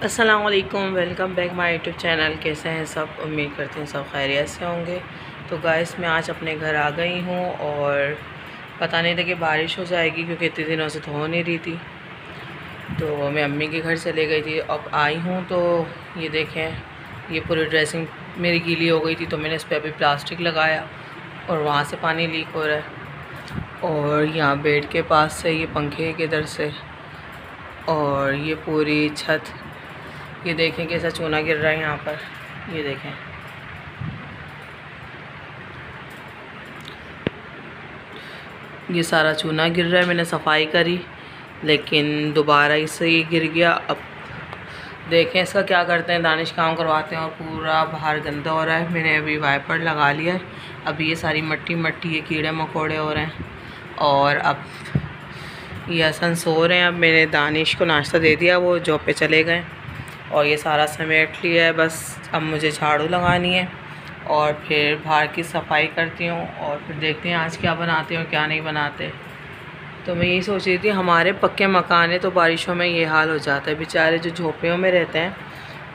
अस्सलाम वालेकुम, welcome back my YouTube channel. कैसे हैं सब? उम्मीद करते हैं सब खैरियत से होंगे। तो गाइस, मैं आज अपने घर आ गई हूँ और पता नहीं था कि बारिश हो जाएगी क्योंकि इतने दिनों से तो हो नहीं रही थी। तो मैं अम्मी के घर चले गई थी, अब आई हूँ तो ये देखें, ये पूरी ड्रेसिंग मेरी गीली हो गई थी तो मैंने इस पर अभी प्लास्टिक लगाया और वहाँ से पानी लीक हो रहा है। और यहाँ बेड के पास से ये पंखे के इधर से और ये पूरी छत, ये देखें कैसा चूना गिर रहा है यहाँ पर। ये देखें, ये सारा चूना गिर रहा है। मैंने सफाई करी लेकिन दोबारा इससे ये गिर गया। अब देखें इसका क्या करते हैं, दानिश काम करवाते हैं और पूरा बाहर गंदा हो रहा है। मैंने अभी वाइपर लगा लिया है। अभी ये सारी मट्टी मट्टी, ये कीड़े मकोड़े हो रहे हैं। और अब ये हसन सो रहे हैं। अब मैंने दानिश को नाश्ता दे दिया, वो जॉब पे चले गए और ये सारा समेट लिया है। बस अब मुझे झाड़ू लगानी है और फिर बाहर की सफाई करती हूँ और फिर देखते हैं आज क्या बनाते हैं और क्या नहीं बनाते। तो मैं यही सोच रही थी, हमारे पक्के मकान है तो बारिशों में ये हाल हो जाता है। बेचारे जो झोपड़ियों में रहते हैं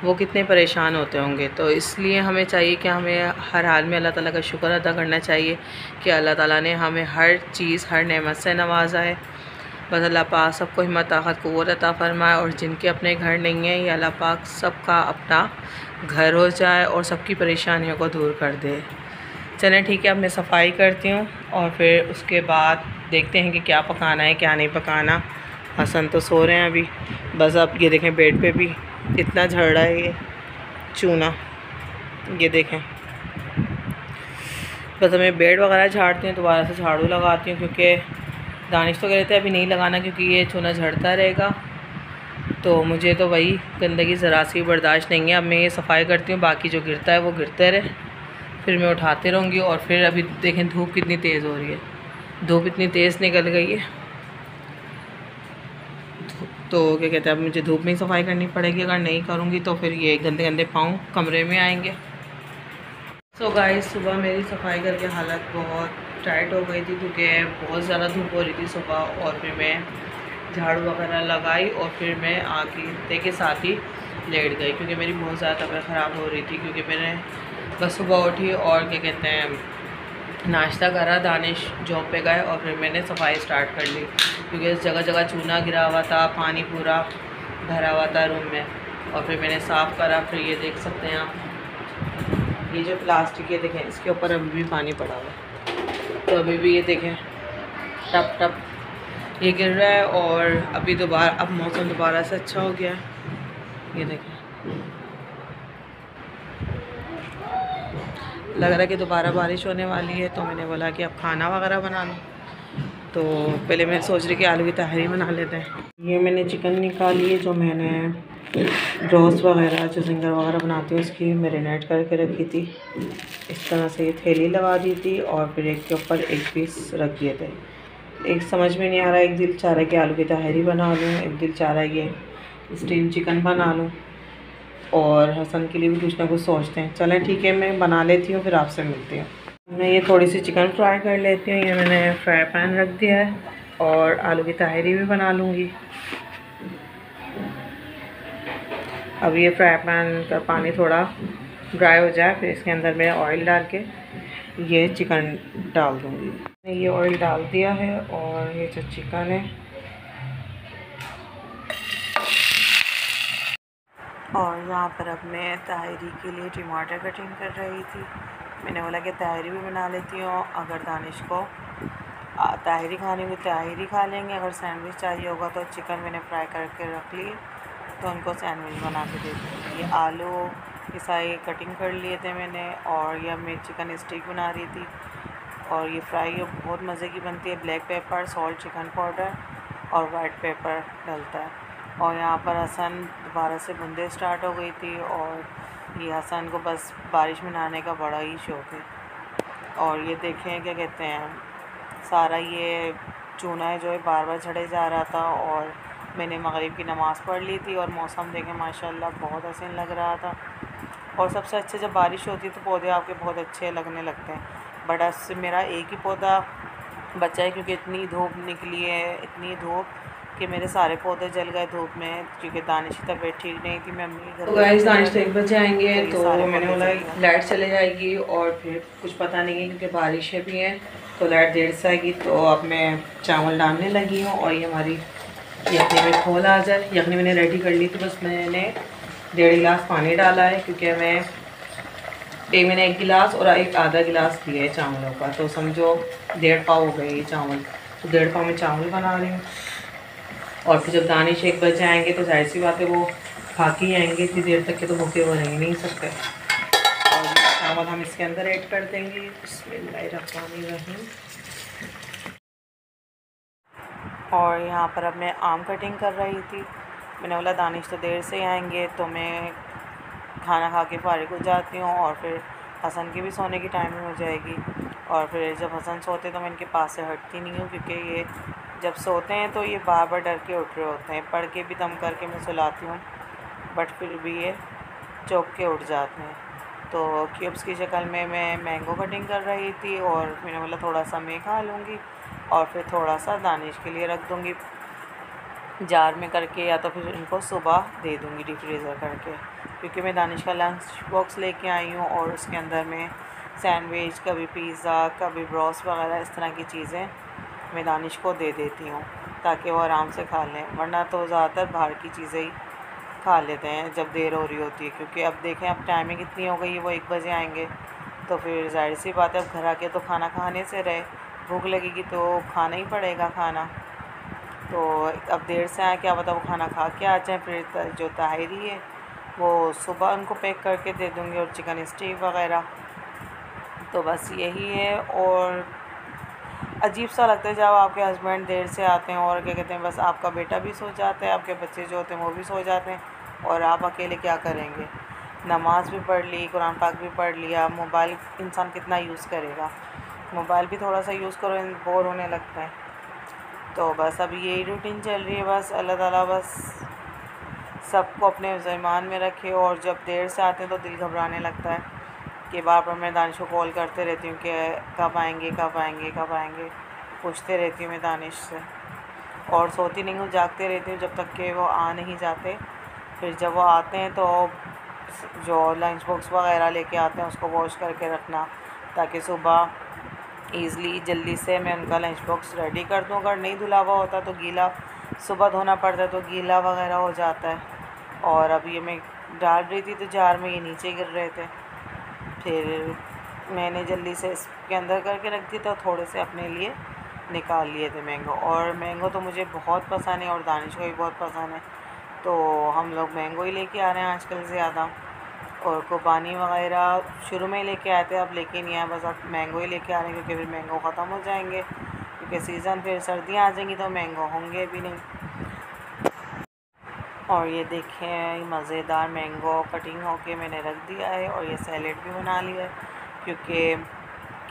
वो कितने परेशान होते होंगे। तो इसलिए हमें चाहिए कि हमें हर हाल में अल्लाह ताला का शुक्र अदा करना चाहिए कि अल्लाह ताला ने हमें हर चीज़, हर नेमत से नवाजा है। बस अल्लाह पाक सबको हिम्मत ताकत क़ुव्वत अता फ़रमाए और जिनके अपने घर नहीं हैं, ये अल्लाह पाक सबका अपना घर हो जाए और सबकी परेशानियों को दूर कर दे। चलें ठीक है, अब मैं सफाई करती हूँ और फिर उसके बाद देखते हैं कि क्या पकाना है क्या नहीं पकाना। हसन तो सो रहे हैं अभी। बस अब ये देखें, बेड पे भी इतना झड़ रहा है ये चूना, ये देखें। बस मैं बेड वगैरह झाड़ती हूँ, दोबारा से झाड़ू लगाती हूँ क्योंकि दानिश तो कहते हैं अभी नहीं लगाना क्योंकि ये चूना झड़ता रहेगा। तो मुझे तो वही गंदगी ज़रा सी बर्दाश्त नहीं है। अब मैं ये सफाई करती हूँ, बाकी जो गिरता है वो गिरते रहे, फिर मैं उठाते रहूँगी। और फिर अभी देखें धूप कितनी तेज़ हो रही है, धूप इतनी तेज़ निकल गई है। तो क्या कहते हैं, अब मुझे धूप में ही सफाई करनी पड़ेगी। अगर नहीं करूँगी तो फिर ये गंदे गंदे पाँव कमरे में आएंगे। सो गाइस, सुबह मेरी सफाई करके हालत बहुत टाइट हो गई थी क्योंकि बहुत ज़्यादा धूप हो रही थी सुबह। और फिर मैं झाड़ू वगैरह लगाई और फिर मैं आके के साथ ही लेट गई क्योंकि मेरी बहुत ज़्यादा तबीयत ख़राब हो रही थी। क्योंकि मैंने बस सुबह उठी और क्या कहते हैं नाश्ता करा, दानिश जॉब पे गए और फिर मैंने सफाई स्टार्ट कर ली क्योंकि इस जगह जगह चूना गिरा हुआ था, पानी पूरा भरा हुआ था रूम में। और फिर मैंने साफ़ करा। फिर ये देख सकते हैं आप, ये जो प्लास्टिक है देखें, इसके ऊपर अभी भी पानी पड़ा हुआ है। तो अभी भी ये देखें टप टप ये गिर रहा है। और अभी दोबारा, अब मौसम दोबारा से अच्छा हो गया है। ये देखें, लग रहा है कि दोबारा बारिश होने वाली है। तो मैंने बोला कि अब खाना वगैरह बना लूँ। तो पहले मैं सोच रही कि आलू की तहरी बना लेते हैं। ये मैंने चिकन निकाली है जो मैंने रोस्ट वगैरह, जो जिंगर वगैरह बनाती हूँ उसकी मैरिनेट करके रखी थी। इस तरह से ये थैली लगा दी थी और फिर एक के ऊपर एक पीस रख दिए थे। एक समझ में नहीं आ रहा, एक दिल चाह रहा है कि आलू की तहरी बना लूँ, एक दिल चाह रहा है ये स्टीम चिकन बना लूँ। और हसन के लिए भी कुछ ना कुछ सोचते हैं। चलें ठीक है, मैं बना लेती हूँ फिर आपसे मिलती हूँ। मैं ये थोड़ी सी चिकन फ्राई कर लेती हूँ। ये मैंने फ्राई पैन रख दिया है और आलू की तहरी भी बना लूँगी। अब ये फ्राई पैन का पानी थोड़ा ड्राई हो जाए फिर इसके अंदर मैं ऑयल डाल के ये चिकन डाल दूँगी। मैंने ये ऑयल डाल दिया है और ये जो चिकन है, और यहाँ पर अब मैं तहरी के लिए टमाटर कटिंग कर रही थी। मैंने बोला कि तहरी भी बना लेती हूँ, अगर दानिश को तहरी खानी हुई तहरी खा लेंगे, अगर सैंडविच चाहिए होगा तो चिकन मैंने फ्राई करके रख लिए तो उनको सैंडविच बना के दे दी। ये आलू ये सारे कटिंग कर लिए थे मैंने। और यह मैं चिकन स्टिक बना रही थी और ये फ्राई बहुत मज़े की बनती है। Black pepper, salt, chicken powder और वाइट पेपर डलता है। और यहाँ पर हसन दोबारा से बूंदे स्टार्ट हो गई थी और ये हसन को बस बारिश में नहाने का बड़ा ही शौक़ है। और ये देखें क्या कहते हैं, सारा ये चूना है जो है बार बार झड़े जा रहा था। और मैंने मगरिब की नमाज़ पढ़ ली थी और मौसम देखें माशाल्लाह बहुत हसीन लग रहा था। और सबसे अच्छे जब बारिश होती है तो पौधे आपके बहुत अच्छे लगने लगते हैं। बट से मेरा एक ही पौधा बचा है क्योंकि इतनी धूप निकली है, इतनी धूप कि मेरे सारे पौधे जल गए धूप में, क्योंकि दानिश की तबीयत ठीक नहीं थी। मैं अम्मी घर गाइस दानिश 1 बजे आएंगे तो मैंने बोला लाइट चले जाएगी और फिर कुछ पता नहीं है क्योंकि बारिशें भी हैं तो लाइट देर से आएगी। तो अब मैं चावल डालने लगी हूँ और ये हमारी यखनी में खोल आ जाए। यखनी मैंने रेडी कर ली थी, बस मैंने 1.5 गिलास पानी डाला है क्योंकि मैंने 1 गिलास और एक आधा गिलास दिया है चावलों का, तो समझो 1.5 पाव हो गए ये चावल। तो 1.5 पाव में चावल बना रही हूँ और फिर जब दानिश 1 बजे आएंगे तो जाहिर सी बात है वो खा के ही आएंगे, इतनी देर तक के तो भूखे वो रह नहीं सकते। और चावल हम इसके अंदर ऐड कर देंगे। बिस्मिल्लाहिर्रहमानिर्रहीम। और यहाँ पर अब मैं आम कटिंग कर रही थी। मैंने बोला दानिश तो देर से आएंगे तो मैं खाना खा के फारिग हो जाती हूँ और फिर हसन की भी सोने की टाइमिंग हो जाएगी। और फिर जब हसन सोते तो मैं इनके पास से हटती नहीं हूँ क्योंकि ये जब सोते हैं तो ये बार बार डर के उठ रहे होते हैं। पढ़ के भी दम करके मैं सुलाती हूँ बट फिर भी ये चौंक के उठ जाते हैं। तो क्यूब्स की शक्ल में मैं मैंगो कटिंग कर रही थी और मैंने बोला थोड़ा सा मैं खा लूँगी और फिर थोड़ा सा दानिश के लिए रख दूँगी जार में करके, या तो फिर इनको सुबह दे दूँगी डीप फ्रीज़र करके, क्योंकि मैं दानिश का लंच बॉक्स लेके आई हूँ और उसके अंदर में सैंडविच, कभी पिज़्ज़ा, कभी ब्रोस्ट वगैरह इस तरह की चीज़ें मैं दानिश को दे देती हूँ ताकि वो आराम से खा लें, वरना तो ज़्यादातर बाहर की चीज़ें ही खा लेते हैं जब देर हो रही होती है। क्योंकि अब देखें अब टाइमिंग इतनी हो गई है, वो 1 बजे आएंगे तो फिर जाहिर सी बात है अब घर आके तो खाना खाने से रहे, भूख लगेगी तो खाना ही पड़ेगा खाना। तो अब देर से आए क्या पता वो खाना खा के आ जाएँ। फिर जो ताहिरी है वो सुबह उनको पैक करके दे दूँगी और चिकन स्टीक वगैरह। तो बस यही है। और अजीब सा लगता है जब आपके हस्बैंड देर से आते हैं और क्या कहते हैं बस आपका बेटा भी सो जाता है, आपके बच्चे जो होते हैं वो भी सो जाते हैं और आप अकेले क्या करेंगे। नमाज़ भी पढ़ ली, कुरान पाक भी पढ़ लिया, मोबाइल इंसान कितना यूज़ करेगा, मोबाइल भी थोड़ा सा यूज़ करो बोर होने लगता है। तो बस अभी यही रूटीन चल रही है। बस अल्लाह ताला बस सबको अपने ईमान में रखे। और जब देर से आते हैं तो दिल घबराने लगता है कि बार बार मैं दानिश को कॉल करते रहती हूँ कि कब आएंगे कब आएंगे कब आएंगे, पूछते रहती हूँ मैं दानिश से। और सोती नहीं हूँ, जागते रहती हूँ जब तक कि वो आ नहीं जाते। फिर जब वो आते हैं तो जो लंच बॉक्स वगैरह लेके आते हैं उसको वॉश करके रखना ताकि सुबह ईज़िली जल्दी से मैं उनका लंच बॉक्स रेडी कर दूँ। अगर नहीं धुला हुआ होता तो गीला सुबह धोना पड़ता है तो गीला वगैरह हो जाता है। और अब ये मैं डाल रही थी तो जार में ये नीचे गिर रहे थे, फिर मैंने जल्दी से इसके अंदर करके रख दी तो थोड़े से अपने लिए निकाल लिए थे मैंगो। और मैंगो तो मुझे बहुत पसंद है और दानिश को भी बहुत पसंद है, तो हम लोग मैंगो ही लेके आ रहे हैं आजकल ज़्यादा। और कुर्बानी वगैरह शुरू में ही लेके आए थे, अब लेके नहीं आए, बस अब मैंगो ही लेके आ रहे हैं क्योंकि फिर मैंगो ख़त्म हो जाएंगे क्योंकि सीज़न फिर सर्दियाँ आ जाएंगी तो मैंगो होंगे भी नहीं। और ये देखें मज़ेदार मैंगो कटिंग होके मैंने रख दिया है और ये सैलेड भी बना लिया है क्योंकि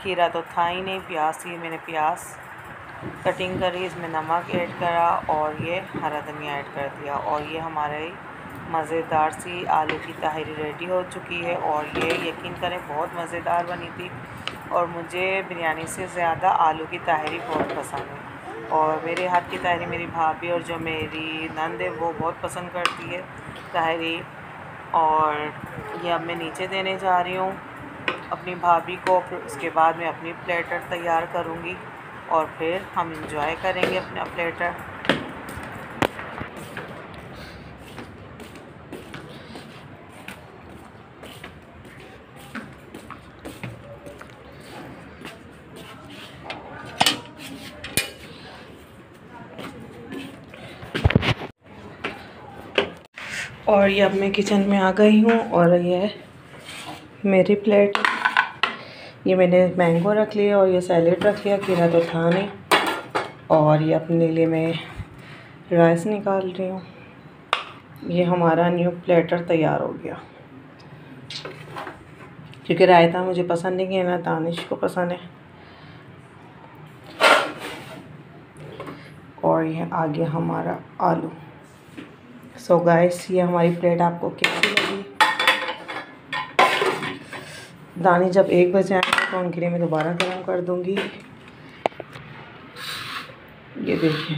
खीरा तो था ही नहीं, प्याज ही मैंने प्याज कटिंग करी, इसमें नमक ऐड करा और ये हरा धनिया ऐड कर दिया। और ये हमारे मज़ेदार सी आलू की ताहिरी रेडी हो चुकी है और ये यकीन करें बहुत मज़ेदार बनी थी। और मुझे बिरयानी से ज़्यादा आलू की ताहिरी बहुत पसंद है और मेरे हाथ की ताहिरी मेरी भाभी और जो मेरी नंद है वो बहुत पसंद करती है ताहिरी। और ये अब मैं नीचे देने जा रही हूँ अपनी भाभी को, फिर उसके बाद मैं अपनी प्लेटर तैयार करूँगी और फिर हम इंजॉय करेंगे अपना प्लेटर। और ये अब मैं किचन में आ गई हूँ और ये मेरी प्लेट, ये मैंने मैंगो रख लिया और ये सैलेड रख लिया, खीरा तो था नहीं। और ये अपने लिए मैं राइस निकाल रही हूँ। ये हमारा न्यू प्लेटर तैयार हो गया क्योंकि रायता मुझे पसंद नहीं है ना दानिश को पसंद है। और ये आ गया हमारा आलू। सो गाइस ये हमारी प्लेट आपको कैसी लगी। दानिश जब 1 बजे आएंगे तो उनके लिए मैं दोबारा गर्म कर दूंगी। ये देखिए